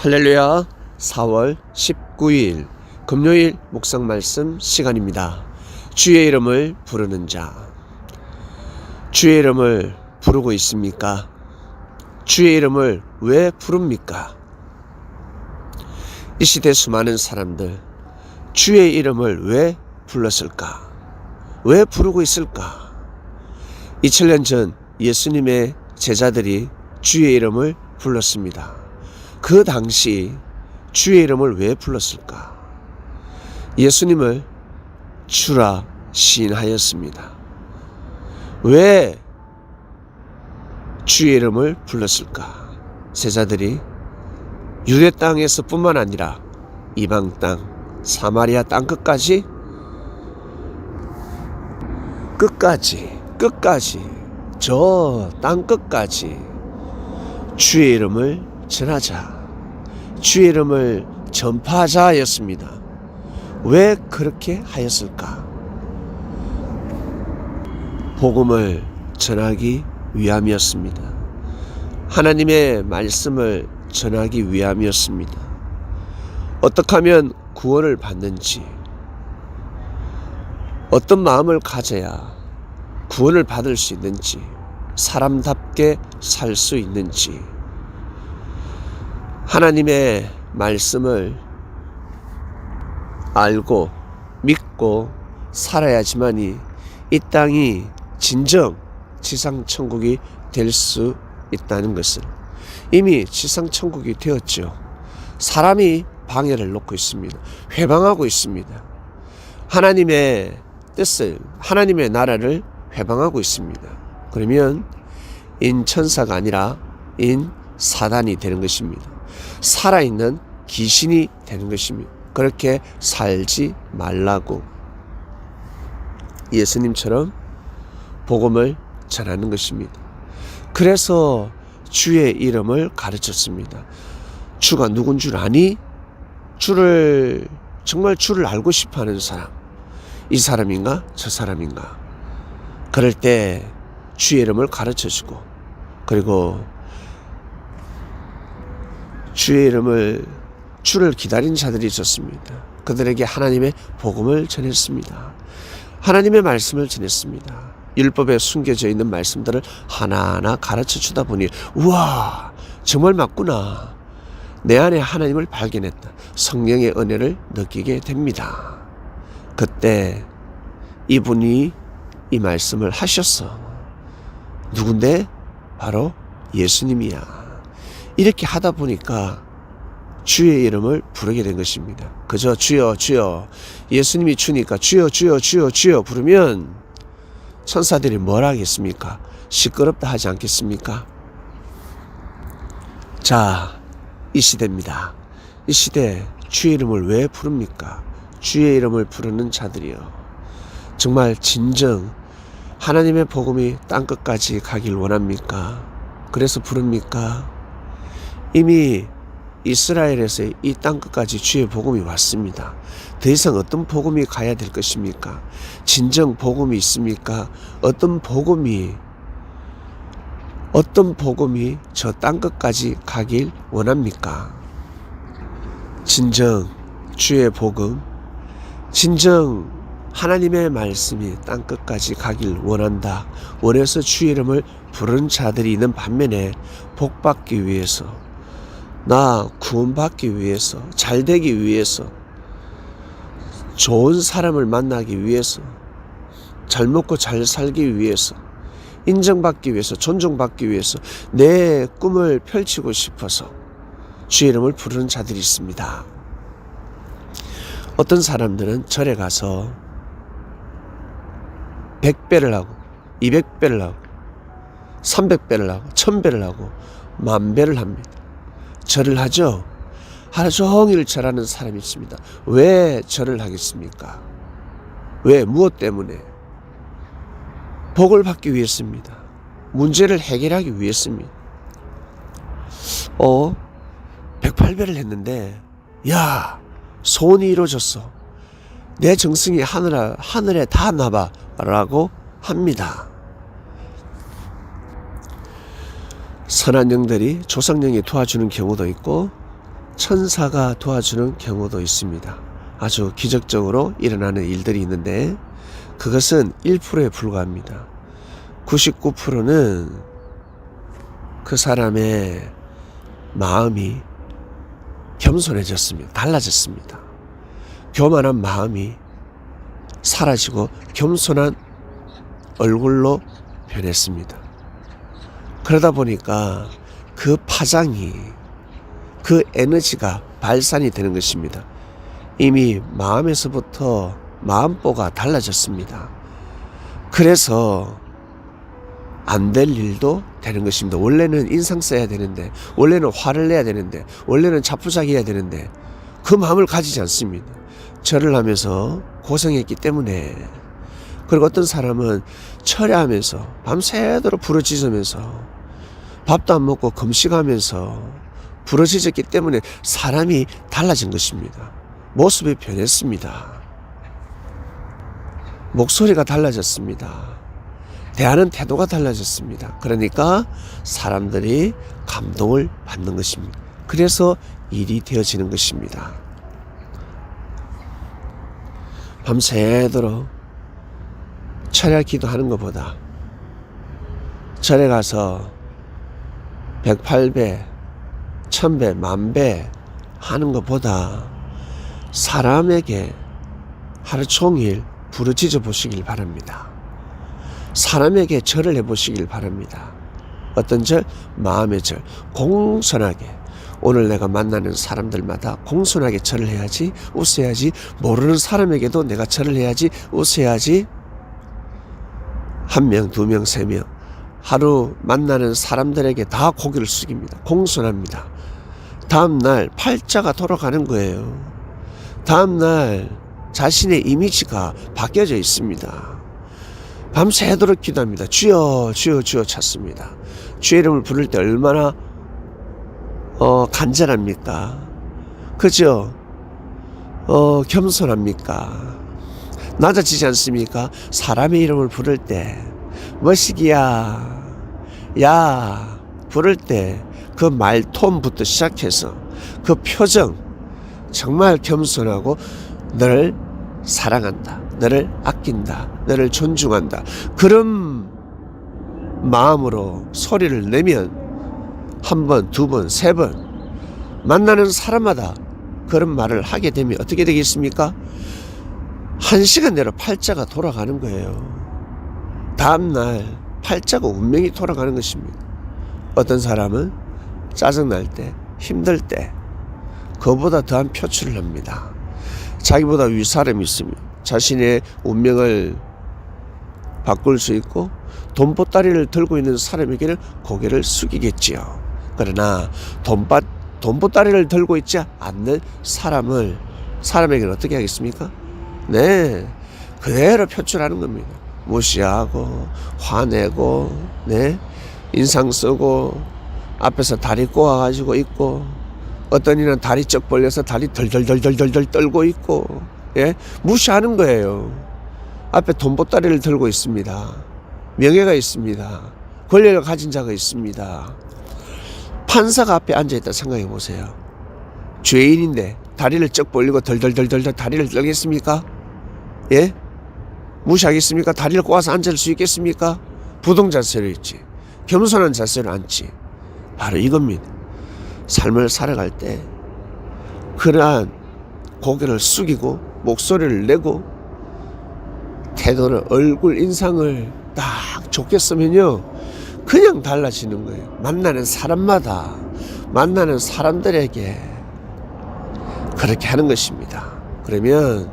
할렐루야. 4월 19일 금요일 묵상 말씀 시간입니다. 주의 이름을 부르는 자. 주의 이름을 부르고 있습니까? 주의 이름을 왜 부릅니까? 이 시대 수많은 사람들 주의 이름을 왜 불렀을까? 왜 부르고 있을까? 2000년 전 예수님의 제자들이 주의 이름을 불렀습니다. 그 당시 주의 이름을 왜 불렀을까? 예수님을 주라 시인하였습니다. 왜 주의 이름을 불렀을까? 제자들이 유대 땅에서 뿐만 아니라 이방 땅, 사마리아 땅 끝까지 저 땅 끝까지 주의 이름을 전하자, 주의 이름을 전파하자였습니다. 왜 그렇게 하였을까? 복음을 전하기 위함이었습니다. 하나님의 말씀을 전하기 위함이었습니다. 어떻게 하면 구원을 받는지, 어떤 마음을 가져야 구원을 받을 수 있는지, 사람답게 살 수 있는지, 하나님의 말씀을 알고 믿고 살아야지만이 이 땅이 진정 지상천국이 될 수 있다는 것을, 이미 지상천국이 되었죠. 사람이 방해를 놓고 있습니다. 회방하고 있습니다. 하나님의 뜻을, 하나님의 나라를 회방하고 있습니다. 그러면 인천사가 아니라 인사단이 되는 것입니다. 살아있는 귀신이 되는 것입니다. 그렇게 살지 말라고 예수님처럼 복음을 전하는 것입니다. 그래서 주의 이름을 가르쳤습니다. 주가 누군 줄 아니? 정말 주를 알고 싶어하는 사람, 이 사람인가 저 사람인가, 그럴 때 주의 이름을 가르쳐주고, 그리고 주를 기다린 자들이 있었습니다. 그들에게 하나님의 복음을 전했습니다. 하나님의 말씀을 전했습니다. 율법에 숨겨져 있는 말씀들을 하나하나 가르쳐 주다 보니, 우와, 정말 맞구나, 내 안에 하나님을 발견했다, 성령의 은혜를 느끼게 됩니다. 그때 이분이 이 말씀을 하셨어. 누군데? 바로 예수님이야. 이렇게 하다 보니까 주의 이름을 부르게 된 것입니다. 그저 주여 주여, 예수님이 주니까 주여 주여 주여 주여 부르면 천사들이 뭘 하겠습니까? 시끄럽다 하지 않겠습니까? 자, 이 시대입니다. 이 시대 주의 이름을 왜 부릅니까? 주의 이름을 부르는 자들이요, 정말 진정 하나님의 복음이 땅끝까지 가길 원합니까? 그래서 부릅니까? 이미 이스라엘에서 이 땅끝까지 주의 복음이 왔습니다. 더 이상 어떤 복음이 가야 될 것입니까? 진정 복음이 있습니까? 어떤 복음이 저 땅끝까지 가길 원합니까? 진정 주의 복음, 진정 하나님의 말씀이 땅끝까지 가길 원한다, 원해서 주의 이름을 부르는 자들이 있는 반면에, 복받기 위해서, 나 구원받기 위해서, 잘되기 위해서, 좋은 사람을 만나기 위해서, 잘 먹고 잘 살기 위해서, 인정받기 위해서, 존중받기 위해서, 내 꿈을 펼치고 싶어서 주의 이름을 부르는 자들이 있습니다. 어떤 사람들은 절에 가서 100배를 하고 200배를 하고 300배를 하고 1000배를 하고 10,000배를 합니다. 절을 하죠. 하루 종일 절하는 사람이 있습니다. 왜 절을 하겠습니까? 왜? 무엇 때문에? 복을 받기 위해서입니다. 문제를 해결하기 위해서입니다. 108배를 했는데, 야, 소원이 이루어졌어, 내 정승이 하늘에 닿았나봐 라고 합니다. 선한 영들이 조상령이 도와주는 경우도 있고, 천사가 도와주는 경우도 있습니다. 아주 기적적으로 일어나는 일들이 있는데 그것은 1%에 불과합니다. 99%는 그 사람의 마음이 겸손해졌습니다. 달라졌습니다. 교만한 마음이 사라지고 겸손한 얼굴로 변했습니다. 그러다 보니까 그 파장이, 그 에너지가 발산이 되는 것입니다. 이미 마음에서부터 마음보가 달라졌습니다. 그래서 안 될 일도 되는 것입니다. 원래는 인상 써야 되는데, 원래는 화를 내야 되는데, 원래는 자포자기해야 되는데 그 마음을 가지지 않습니다. 절을 하면서 고생했기 때문에. 그리고 어떤 사람은 철야하면서 밤새도록 부르짖으면서 밥도 안 먹고 금식하면서 부르짖었기 때문에 사람이 달라진 것입니다. 모습이 변했습니다. 목소리가 달라졌습니다. 대하는 태도가 달라졌습니다. 그러니까 사람들이 감동을 받는 것입니다. 그래서 일이 되어지는 것입니다. 밤새도록 철야 기도하는 것보다 절에 가서 108배, 1000배, 만배 하는 것보다 사람에게 하루 종일 부르짖어 보시길 바랍니다. 사람에게 절을 해보시길 바랍니다. 어떤 절? 마음의 절. 공손하게. 오늘 내가 만나는 사람들마다 공손하게 절을 해야지, 웃어야지. 모르는 사람에게도 내가 절을 해야지, 웃어야지. 1명, 2명, 3명. 하루 만나는 사람들에게 다 고개를 숙입니다. 공손합니다. 다음날 팔자가 돌아가는 거예요. 다음날 자신의 이미지가 바뀌어져 있습니다. 밤새도록 기도합니다. 주여 주여 주여 찾습니다. 주의 이름을 부를 때 얼마나 간절합니까? 그죠? 겸손합니까? 낮아지지 않습니까? 사람의 이름을 부를 때 뭐시기야 야 부를 때 그 말톤부터 시작해서 그 표정 정말 겸손하고 너를 사랑한다, 너를 아낀다, 너를 존중한다, 그런 마음으로 소리를 내면 한 번, 두 번, 세 번 만나는 사람마다 그런 말을 하게 되면 어떻게 되겠습니까? 1시간 내로 팔자가 돌아가는 거예요. 다음날 팔자가 운명이 돌아가는 것입니다. 어떤 사람은 짜증날 때, 힘들 때 그보다 더한 표출을 합니다. 자기보다 위 사람이 있으면 자신의 운명을 바꿀 수 있고 돈보따리를 들고 있는 사람에게는 고개를 숙이겠지요. 그러나 돈보따리를 들고 있지 않는 사람에게는 어떻게 하겠습니까? 네, 그대로 표출하는 겁니다. 무시하고 화내고, 네, 인상 쓰고 앞에서 다리 꼬아가지고 있고, 어떤 이는 다리 쩍 벌려서 다리 덜덜덜덜덜 떨고 있고, 예, 무시하는 거예요. 앞에 돈보따리를 들고 있습니다. 명예가 있습니다. 권력을 가진 자가 있습니다. 판사가 앞에 앉아있다 생각해 보세요. 죄인인데 다리를 쩍 벌리고 덜덜덜덜 다리를 떨겠습니까? 예? 무시하겠습니까? 다리를 꼬아서 앉을 수 있겠습니까? 부동 자세로 있지. 겸손한 자세로 앉지. 바로 이겁니다. 삶을 살아갈 때 그러한 고개를 숙이고 목소리를 내고 태도를, 얼굴 인상을 딱 좋게 쓰면요 그냥 달라지는 거예요. 만나는 사람마다, 만나는 사람들에게 그렇게 하는 것입니다. 그러면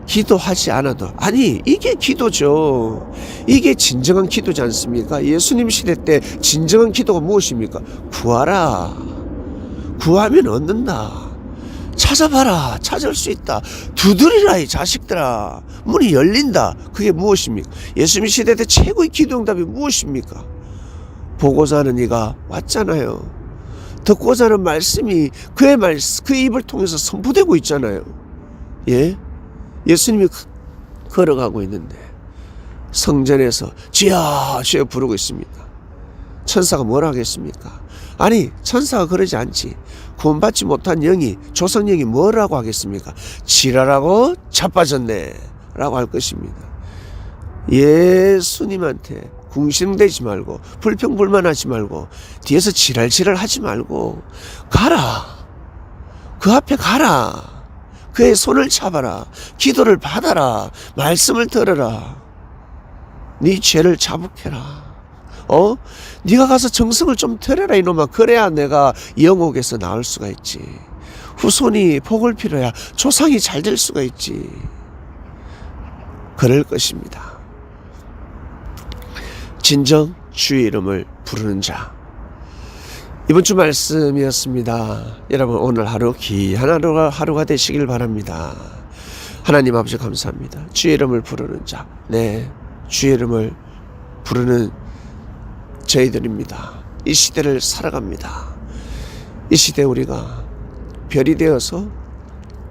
기도하지 않아도, 아니 이게 기도죠. 이게 진정한 기도지 않습니까? 예수님 시대 때 진정한 기도가 무엇입니까? 구하라, 구하면 얻는다, 찾아봐라, 찾을 수 있다, 두드리라 이 자식들아, 문이 열린다. 그게 무엇입니까? 예수님 시대 때 최고의 기도응답이 무엇입니까? 보고자 하는 이가 왔잖아요. 듣고자 하는 말씀이 그 입을 통해서 선포되고 있잖아요. 예? 예수님이 걸어가고 있는데 성전에서 주여 주여 부르고 있습니다. 천사가 뭘 하겠습니까? 아니, 천사가 그러지 않지. 구원받지 못한 영이, 조상영이 뭐라고 하겠습니까? 지랄하고 자빠졌네 라고 할 것입니다. 예수님한테 궁시렁대지 말고 불평불만하지 말고 뒤에서 지랄지랄 하지 말고 가라. 그 앞에 가라. 그의 손을 잡아라. 기도를 받아라. 말씀을 들어라. 네 죄를 자복해라. 네가 가서 정성을 좀 들여라 이놈아. 그래야 내가 영옥에서 나올 수가 있지. 후손이 복을 빌어야 조상이 잘 될 수가 있지. 그럴 것입니다. 진정 주의 이름을 부르는 자. 이번 주 말씀이었습니다. 여러분 오늘 하루 귀한 하루가 되시길 바랍니다. 하나님 아버지 감사합니다. 주의 이름을 부르는 자. 네, 주의 이름을 부르는 저희들입니다. 이 시대를 살아갑니다. 이 시대 우리가 별이 되어서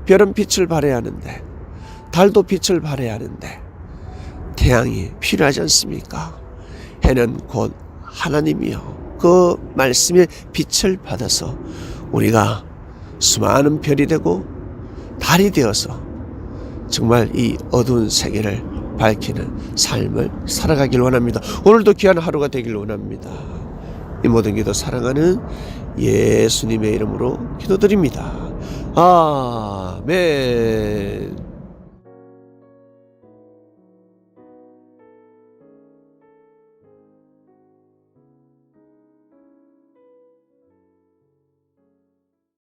별은 빛을 발해야 하는데 달도 빛을 발해야 하는데 태양이 필요하지 않습니까? 해는 곧 하나님이요. 그 말씀의 빛을 받아서 우리가 수많은 별이 되고 달이 되어서 정말 이 어두운 세계를 밝히는 삶을 살아가길 원합니다. 오늘도 귀한 하루가 되길 원합니다. 이 모든 기도 사랑하는 예수님의 이름으로 기도드립니다. 아멘.